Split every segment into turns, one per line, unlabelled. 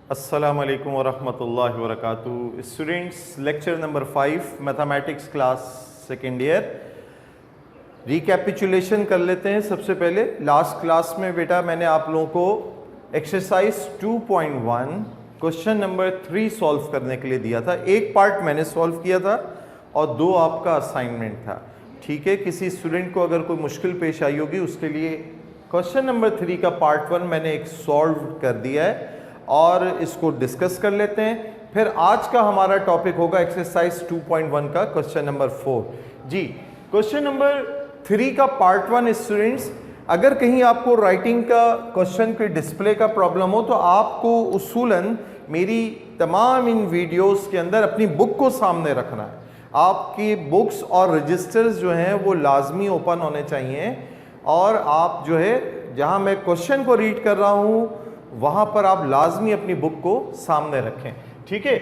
अस्सलाम वालेकुम वरहमतुल्लाहि वबरकातुहू। Students, lecture number 5 mathematics class second year. Recapitulation कर लेते हैं। सबसे पहले लास्ट क्लास में बेटा मैंने आप लोगों को एक्सरसाइज 2.1 क्वेश्चन नंबर 3 सॉल्व करने के लिए दिया था। एक पार्ट मैंने सॉल्व किया था और 2 आपका असाइनमेंट था। ठीक है, किसी स्टूडेंट को अगर कोई मुश्किल पेश आई होगी उसके लिए क्वेश्चन नंबर 3 का पार्ट 1 मैंने एक सॉल्व कर दिया है और इसको डिस्कस कर लेते हैं। फिर आज का हमारा टॉपिक होगा एक्सरसाइज 2.1 का क्वेश्चन नंबर 4। जी, क्वेश्चन नंबर 3 का पार्ट 1 स्टूडेंट्स, अगर कहीं आपको राइटिंग का क्वेश्चन के डिस्प्ले का प्रॉब्लम हो तो आपको उसूलन मेरी तमाम इन वीडियोस के अंदर अपनी बुक को सामने रखना है। आपकी बुक्स और रजिस्टर्स जो हैं वो लाजमी ओपन होने चाहिए और आप जो है जहां मैं क्वेश्चन को रीड कर रहा हूं वहां पर आप लाजमी अपनी बुक को सामने रखें। ठीक है,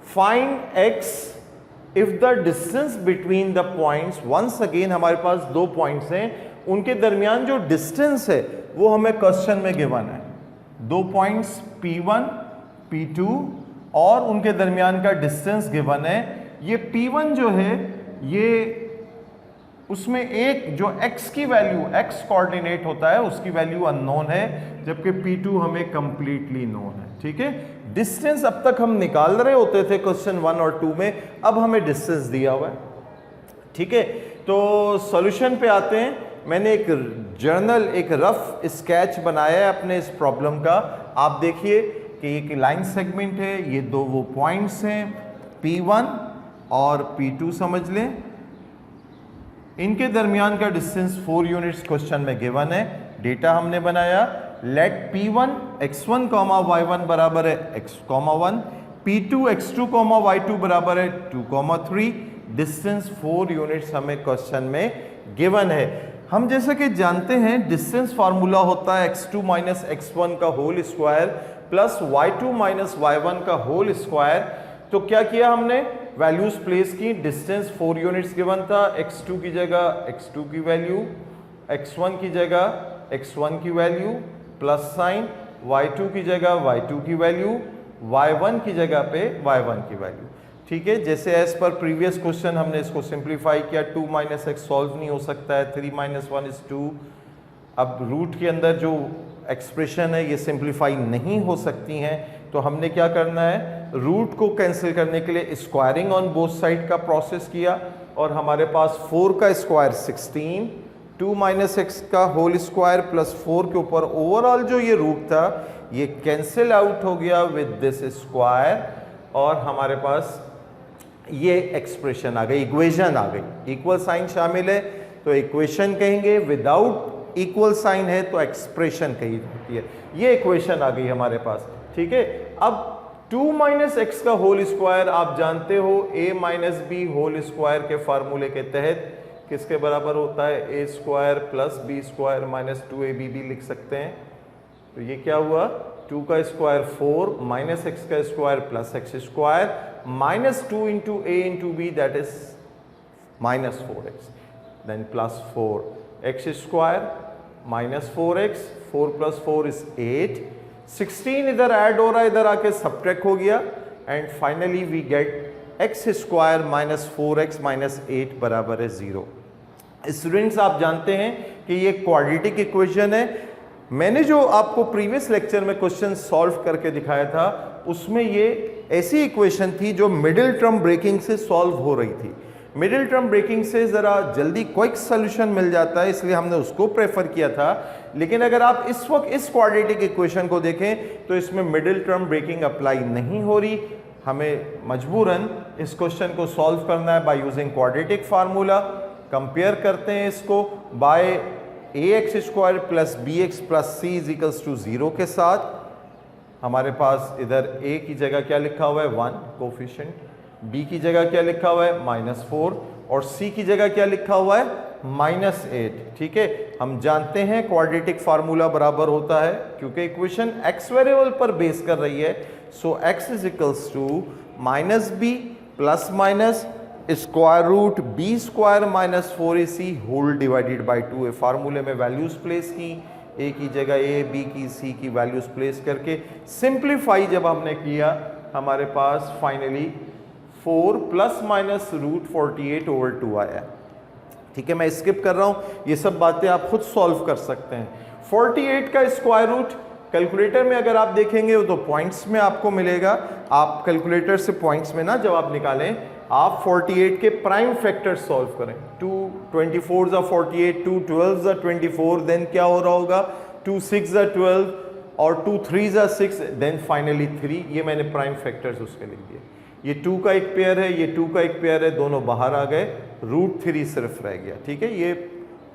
find X if the distance between the points. Once again हमारे पास 2 पॉइंट्स हैं, उनके दरमियान जो डिस्टेंस है वो हमें क्वेश्चन में गिवन है। 2 पॉइंट्स P1 P2 और उनके दरमियान का डिस्टेंस गिवन है। ये P1 जो है ये उसमें एक जो x की वैल्यू x कोऑर्डिनेट होता है उसकी वैल्यू अननोन है, जबकि P2 हमें कंप्लीटली नोन है। ठीक है, डिस्टेंस अब तक हम निकाल रहे होते थे क्वेश्चन 1 और 2 में, अब हमें डिस्टेंस दिया हुआ है। ठीक है, तो सॉल्यूशन पे आते हैं। मैंने एक जर्नल, एक रफ स्केच बनाया है अपने इस प्रॉब्लम का। आप देखिए कि एक लाइन सेगमेंट है, ये 2 वो पॉइंट्स हैं P1 और P2 समझ लें। इनके दरमियान का डिस्टेंस 4 यूनिट्स क्वेश्चन में गिवन है। डेटा हमने बनाया। लेट P1 x1 y1 बराबर है x1, P2 x2 y2 बराबर है 2 3। डिस्टेंस 4 यूनिट्स हमें क्वेश्चन में गिवन है। हम जैसे कि जानते हैं डिस्टेंस फार्मूला होता है x2 माइनस x1 का whole square plus y2 minus y1 का होल स्क्वायर। तो क्या किया हमने, वैल्यूज प्लेस की। डिस्टेंस 4 यूनिट्स गिवन था, x2 की जगह x2 की वैल्यू, x1 की जगह x1 की वैल्यू प्लस साइन, y2 की जगह y2 की वैल्यू, y1 की जगह पे y1 की वैल्यू। ठीक है, जैसे एज पर प्रीवियस क्वेश्चन हमने इसको सिंप्लीफाई किया। 2 माइनस एक्स सॉल्व नहीं हो सकता है, 3 माइनस 1 इज 2। अब रूट के अंदर जो एक्सप्रेशन है ये सिंप्लीफाई नहीं हो सकती हैं, तो हमने क्या करना है, रूट को कैंसिल करने के लिए स्क्वायरिंग ऑन बोथ साइड का प्रोसेस किया और हमारे पास 4 का स्क्वायर 16, 2 माइनस एक्स का होल स्क्वायर प्लस 4 के ऊपर ओवरऑल जो ये रूट था ये कैंसिल आउट हो गया विद दिस स्क्वायर और हमारे पास ये एक्सप्रेशन आ गई, इक्वेशन आ गई। इक्वल साइन शामिल है तो इक्वेशन कहेंगे, विदाउट इक्वल साइन है तो एक्सप्रेशन कही जाती है। ये इक्वेशन आ गई हमारे पास। ठीक है, अब 2 माइनस एक्स का होल स्क्वायर आप जानते हो a minus B whole square के फार्मूले के तहत किसके बराबर होता है, a square plus B square minus 2ab भी लिख सकते हैं। तो ये क्या हुआ, 2 का स्क्वायर 4 माइनस एक्स का square plus X square minus 2 into a into B that is minus 4x, then plus 4x square minus 4x, 4 plus 4 is 8, 16 इधर ऐड हो रहा है, इधर आके सब्ट्रैक्ट हो गया and finally we get X square minus 4x minus 8 बराबर है 0। स्टूडेंट्स, आप जानते हैं कि ये क्वाड्रेटिक इक्वेशन है। मैंने जो आपको प्रीवियस लेक्चर में क्वेश्चन सॉल्व करके दिखाया था उसमें ये ऐसी इक्वेशन थी जो मिडिल टर्म ब्रेकिंग से सॉल्व हो रही थी। मिडिल टर्म ब्रेकिंग से ज़रा जल्दी क्विक सोल्यूशन मिल जाता है, इसलिए हमने उसको प्रेफर किया था। लेकिन अगर आप इस वक्त इस क्वाड्रेटिक इक्वेशन को देखें तो इसमें मिडिल टर्म ब्रेकिंग अप्लाई नहीं हो रही। हमें मजबूरन इस क्वेश्चन को सॉल्व करना है by using quadratic formula. Compare करते हैं इसको by ax square plus bx plus c is equals to 0 के साथ। हमारे पास इधर a की जगह क्या लिखा हुआ है 1 कोफिशिएंट, b की जगह क्या लिखा हुआ है -4 और c की जगह क्या लिखा हुआ है -8। ठीक है, हम जानते हैं क्वाड्रेटिक फार्मूला बराबर होता है क्योंकि इक्वेशन x वेरिएबल पर बेस कर रही है। So x is equals to minus B plus minus square root B square minus 4ac whole divided by 2। फार्मूले में वैल्यूज प्लेस की, ए की जगह ए, बी की, सी की वैल्यूज प्लेस करके सिंप्लीफाई जब हमने किया, हमारे पास फाइनली 4 प्लस माइनस रूट 48/2 आया। ठीक है, मैं स्किप कर रहा हूं, ये सब बातें आप खुद सॉल्व कर सकते हैं। 48 का स्क्वायर रूट कैलकुलेटर में अगर आप देखेंगे तो पॉइंट्स में आपको मिलेगा। आप कैलकुलेटर से पॉइंट्स में ना जवाब निकालें, आप 48 के प्राइम फैक्टर सॉल्व करें। 2 24 ज़ा 48, 2 12 ज़ा 24, देन क्या हो रहा होगा 2 6 ज़ा 12 और 2 3 ज़ा 6, देन फाइनली 3। ये मैंने प्राइम फैक्टर्स उसके लिख दिए। ये 2 का एक पेयर है, ये 2 का एक पेयर है, दोनों बाहर आ गए, रूट 3 सिर्फ रह गया। ठीक है, ये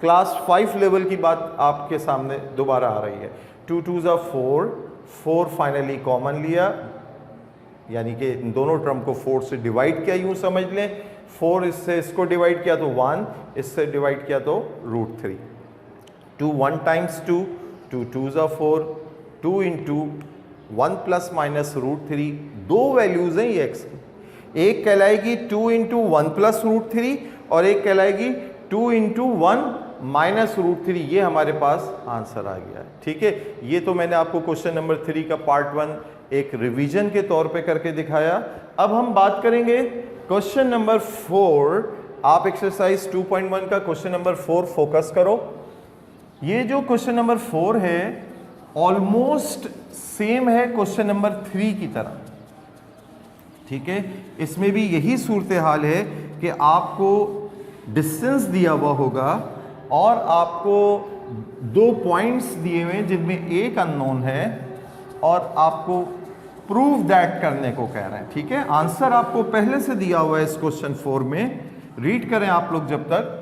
क्लास 5 लेवल की बात आपके सामने दोबारा आ रही है। 2 2 ज़ा 4, 4 फाइनली कॉमन लिया, यानी कि इन दोनों टर्म को 4 से डिवाइड किया, यूं समझ लें 4 इससे इसको डिवाइड किया तो 1, इससे डिवाइड किया तो रूट 3। 2 1 टाइम्स 2, 2 2 ज़ा 4, 2 इंटू 1 प्लस माइनस रूट 3, दो वैल्यूज हैं ये एक्स की। एक कहलाएगी 2 इंटू 1 प्लस रूट 3 और एक कहलाएगी 2 इंटू 1 माइनस रूट 3। ये हमारे पास आंसर आ गया है। ठीक है, ये तो मैंने आपको क्वेश्चन नंबर 3 का पार्ट 1 एक रिवीजन के तौर पे करके दिखाया। अब हम बात करेंगे क्वेश्चन नंबर 4। आप एक्सरसाइज 2.1 का क्वेश्चन नंबर 4 फोकस करो। ये जो क्वेश्चन नंबर 4 है ऑलमोस्ट सेम है क्वेश्चन नंबर 3 की तरह। ठीक है, इसमें भी यही सूरत हाल है कि आपको डिस्टेंस दिया हुआ होगा और आपको 2 पॉइंट्स दिए हुए जिनमें एक अननोन है और आपको प्रूव दैट करने को कह रहे हैं। ठीक है, आंसर आपको पहले से दिया हुआ है इस क्वेश्चन 4 में, रीड करें आप लोग जब तक।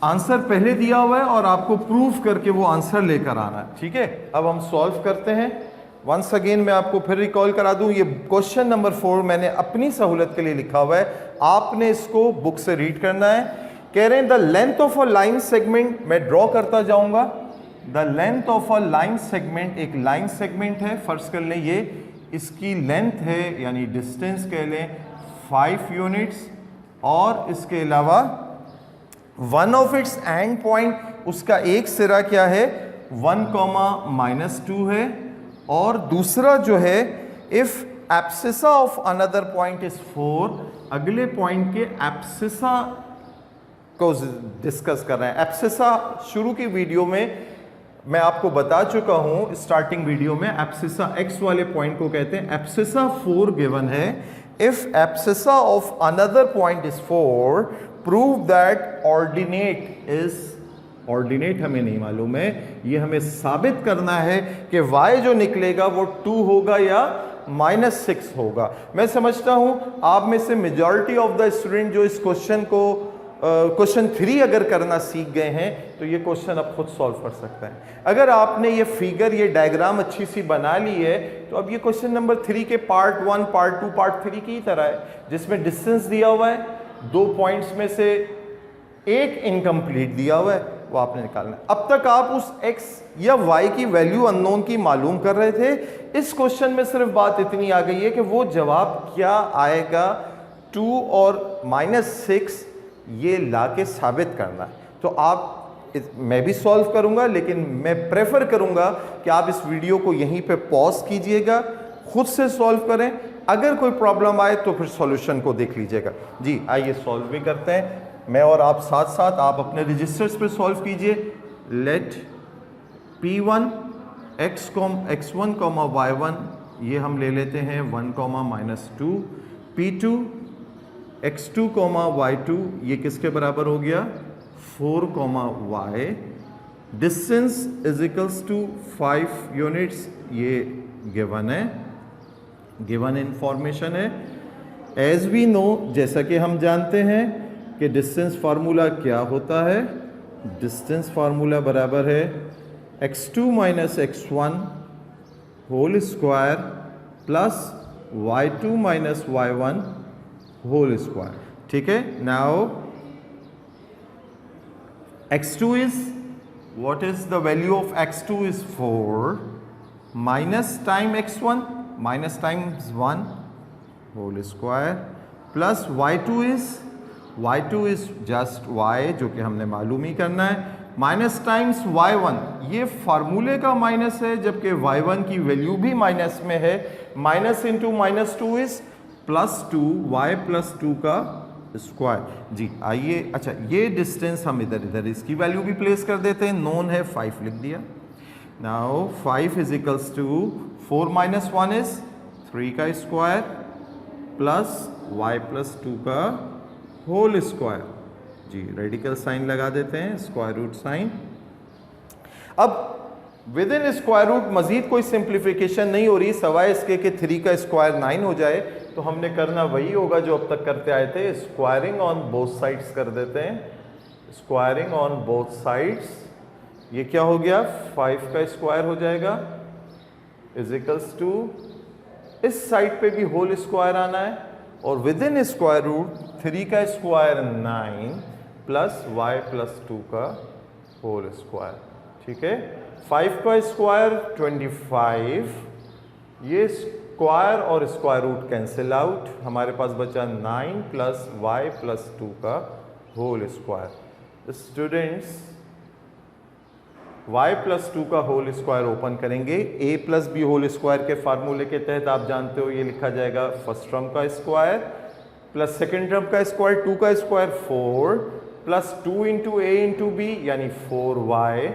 आंसर पहले दिया हुआ है और आपको प्रूफ करके वो आंसर लेकर आना है। ठीक है, अब हम सॉल्व करते हैं। वंस अगेन मैं आपको फिर रिकॉल करा दूं, ये क्वेश्चन नंबर 4 मैंने अपनी सहूलत के लिए लिखा हुआ है, आपने इसको बुक से रीड करना है। कह रहे हैं the length of a line segment, मैं ड्रॉ करता जाऊंगा। The length of a line segment, एक लाइन सेगमेंट है, फर्ज कर लें ये इसकी लेंथ है, यानी डिस्टेंस कह लें 5 यूनिट्स, और इसके अलावा one of its and point, उसका एक सिरा क्या है 1, -2 है, और दूसरा जो है if abscissa of another point is 4, अगले पॉइंट के एब्सिसा को डिस्कस कर रहे हैं। एब्सिसा शुरू की वीडियो में मैं आपको बता चुका हूं, स्टार्टिंग वीडियो में एब्सिसा एक्स वाले पॉइंट को कहते हैं। एब्सिसा 4 गिवन है, if abscissa of another point is 4 prove that ordinate is, ordinate हमें नहीं मालूम है, ये हमें साबित करना है कि y जो निकलेगा वो 2 होगा या -6 होगा। मैं समझता हूं आप में से मेजॉरिटी ऑफ द स्टूडेंट जो इस क्वेश्चन को क्वेश्चन 3 अगर करना सीख गए हैं तो ये क्वेश्चन अब खुद सॉल्व कर सकते हैं। अगर आपने ये फिगर, ये डायग्राम अच्छी सी बना ली है तो अब ये क्वेश्चन नंबर 3 के पार्ट 1, पार्ट 2, पार्ट 3 की तरह है, जिसमें डिस्टेंस दिया हुआ है, 2 पॉइंट्स में से एक इनकम्प्लीट दिया हुआ है, वो आपने निकालना है। अब तक आप उस x या y की वैल्यू अननोन की मालूम कर रहे थे। इस क्वेश्चन में सिर्फ बात इतनी आ गई है कि वो जवाब क्या आएगा 2 और -6 ये लाके साबित करना है। तो आप मैं भी सॉल्व करूंगा, लेकिन मैं प्रेफर करूंगा कि आप इस वीडियो को यहीं पे पॉज कीजिएगा, खुद से सॉल्व करें। अगर कोई प्रॉब्लम आए तो फिर सॉल्यूशन को देख लीजिएगा। जी आइए सॉल्व भी करते हैं, मैं और आप साथ साथ, आप अपने रजिस्टर्स पे सॉल्व कीजिए। लेट P1 x1, y1 ये हम ले लेते हैं 1, -2, P2 x2, y2 ये किसके बराबर हो गया 4, y, distance is equals to 5 units, ये गिवन है, गिवन इंफॉर्मेशन है। एज वी नो, जैसा कि हम जानते हैं कि डिस्टेंस फार्मूला क्या होता है, डिस्टेंस फार्मूला बराबर है x2 - x1 whole square plus y2 - y1 whole square. ठीक है, now x2 is, what is the value of x2 is 4 minus time x1, minus times 1 whole square plus y2 is just y जो कि हमने मालूम ही करना है, minus times y1, ये फार्मूले का माइनस है जबकि y1 की वैल्यू भी माइनस में है। Minus into minus two is +2 y +2 का स्क्वायर। जी आइए, अच्छा ये डिस्टेंस हम इधर इसकी वैल्यू भी प्लेस कर देते हैं। नोन है 5 लिख दिया। Now 5 is equals to 4 - 1 is 3 का स्क्वायर प्लस y +2 का होल स्क्वायर। जी रेडिकल साइन लगा देते हैं, स्क्वायर रूट साइन। अब विद इन स्क्वायर रूट मजीद कोई सिंप्लीफिकेशन नहीं हो रही, सवाए इसके कि 3 का स्क्वायर 9 हो जाए। तो हमने करना वही होगा जो अब तक करते आए थे, स्क्वायरिंग ऑन बोथ साइड्स कर देते हैं। स्क्वायरिंग ऑन बोथ साइड्स, ये क्या हो गया, 5 का स्क्वायर हो जाएगा इज इक्वल्स टू, इस साइड पे भी होल स्क्वायर आना है और विद इन स्क्वायर रूट 3 का स्क्वायर 9 प्लस y +2 का होल स्क्वायर। ठीक है, 5 का स्क्वायर 25, ये स्क्वायर और स्क्वायर रूट कैंसिल आउट, हमारे पास बचा 9 प्लस y +2 का होल स्क्वायर। स्टूडेंट्स y +2 का होल स्क्वायर ओपन करेंगे, a + b होल स्क्वायर के फार्मूले के तहत आप जानते हो ये लिखा जाएगा फर्स्ट टर्म का स्क्वायर प्लस सेकेंड टर्म का स्क्वायर, 2 का square 4 plus 2 into a into b यानी 4y।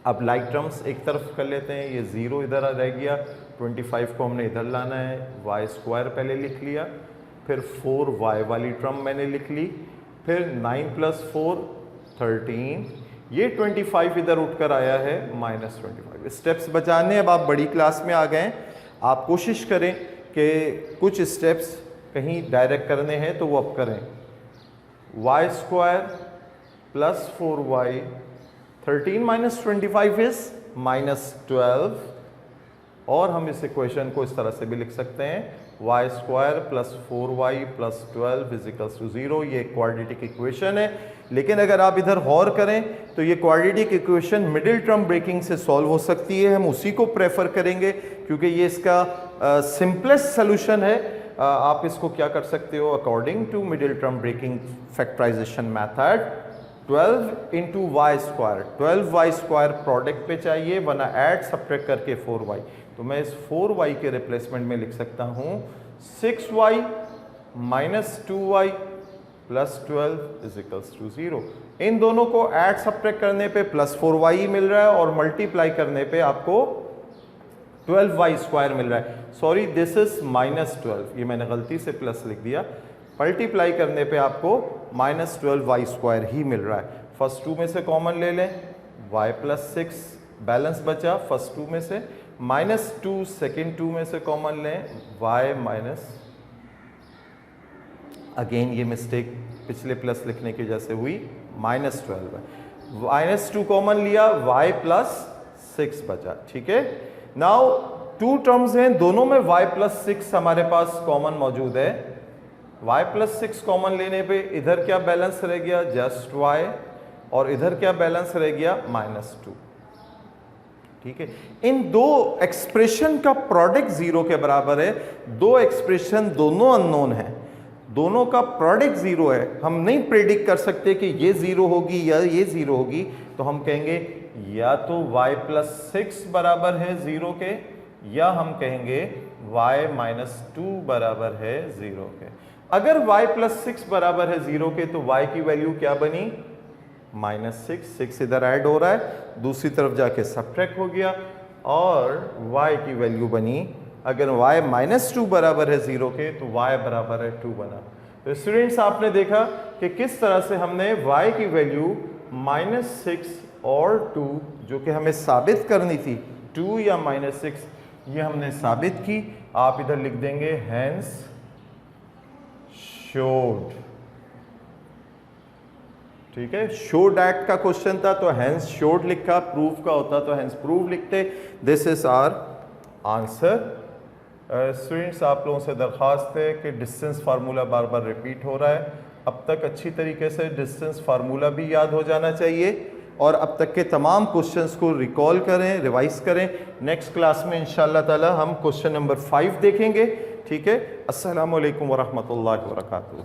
अब लाइक टर्म्स एक तरफ कर लेते हैं, ये 0 इधर आ रह गया, 25 को हमने इधर लाना है, y स्क्वायर पहले लिख लिया, फिर 4y वाली टर्म मैंने लिख ली, फिर 9 + 4 13, ये 25 इधर उठकर आया है -25। स्टेप्स बचाने, अब आप बड़ी क्लास में आ गए, आप कोशिश करें कि कुछ स्टेप्स कहीं डायरेक्ट करने हैं तो वो अब करें। y square plus 4y, 13 - 25 is -12, और हम इस इक्वेशन को इस तरह से भी लिख सकते हैं y square plus 4y plus 12 is equals to 0। ये क्वाड्रेटिक इक्वेशन है, लेकिन अगर आप इधर गौर करें तो ये quadratic equation middle term breaking से सॉल्व हो सकती है। हम उसी को प्रेफर करेंगे क्योंकि ये इसका सिंपलेस्ट सोल्यूशन है। आप इसको क्या कर सकते हो, according to middle term breaking factorization method, 12 into Y square, 12y square product पे चाहिए वरना ऐड सब्ट्रैक्ट करके 4y, तो मैं इस 4y के रिप्लेसमेंट में लिख सकता हूँ 6y - 2y plus 12 is equals to 0। इन दोनों को ऐड सब्ट्रैक्ट करने पे प्लस 4y मिल रहा है और मल्टीप्लाई करने पे आपको 12y स्क्वायर मिल रहा है। सॉरी दिस इज -12, ये मैंने गलती से प्लस लिख दिया। मल्टीप्लाई करने पे आपको -12y स्क्वायर ही मिल रहा है। फर्स्ट 2 में से कॉमन ले लें, y + 6 बैलेंस बचा फर्स्ट 2 में से, -2 सेकेंड 2 में से कॉमन लें, y अगेन ये मिस्टेक पिछले प्लस लिखने की वजह से हुई, -12 है, -2 कॉमन लिया, y + 6 बचा। ठीक है, नाउ 2 टर्म्स हैं, दोनों में y + 6 हमारे पास कॉमन मौजूद है। y + 6 कॉमन लेने पे इधर क्या बैलेंस रह गया, जस्ट y, और इधर क्या बैलेंस रह गया, -2। ठीक है, इन दो एक्सप्रेशन का प्रोडक्ट 0 के बराबर है। दो एक्सप्रेशन दोनों अननोन है, दोनों का प्रोडक्ट 0 है। हम नहीं प्रेडिक्ट कर सकते कि ये 0 होगी या ये 0 होगी, तो हम कहेंगे या तो y + 6 बराबर है 0 के, या हम कहेंगे y - 2 बराबर है 0 के। अगर y + 6 बराबर है 0 के तो y की वैल्यू क्या बनी, -6, 6 इधर ऐड हो रहा है, दूसरी तरफ जाके सब्ट्रैक्ट हो गया, और y की वैल्यू बनी, अगर y -2 बराबर है 0 के तो y बराबर है 2 बना। तो स्टूडेंट्स आपने देखा कि किस तरह से हमने y की वैल्यू -6 और 2 जो कि हमें साबित करनी थी, 2 या -6, ये हमने साबित की। आप इधर लिख देंगे हैंस शोड। ठीक है, शो डैट का क्वेश्चन था तो हैंस शोड लिखा, प्रूफ का होता तो हैंस प्रूव लिखते। This is our answer. Students आप लोगों से दरख्वास्त है कि डिस्टेंस फार्मूला बार बार रिपीट हो रहा है, अब तक अच्छी तरीके से डिस्टेंस फार्मूला भी याद हो जाना चाहिए, और अब तक के तमाम क्वेश्चंस को रिकॉल करें, रिवाइज करें। नेक्स्ट क्लास में इंशाअल्लाह ताला हम क्वेश्चन नंबर 5 देखेंगे। ठीक है, अस्सलामु अलैकुम वरहमतुल्लाहि वबरकातुहू।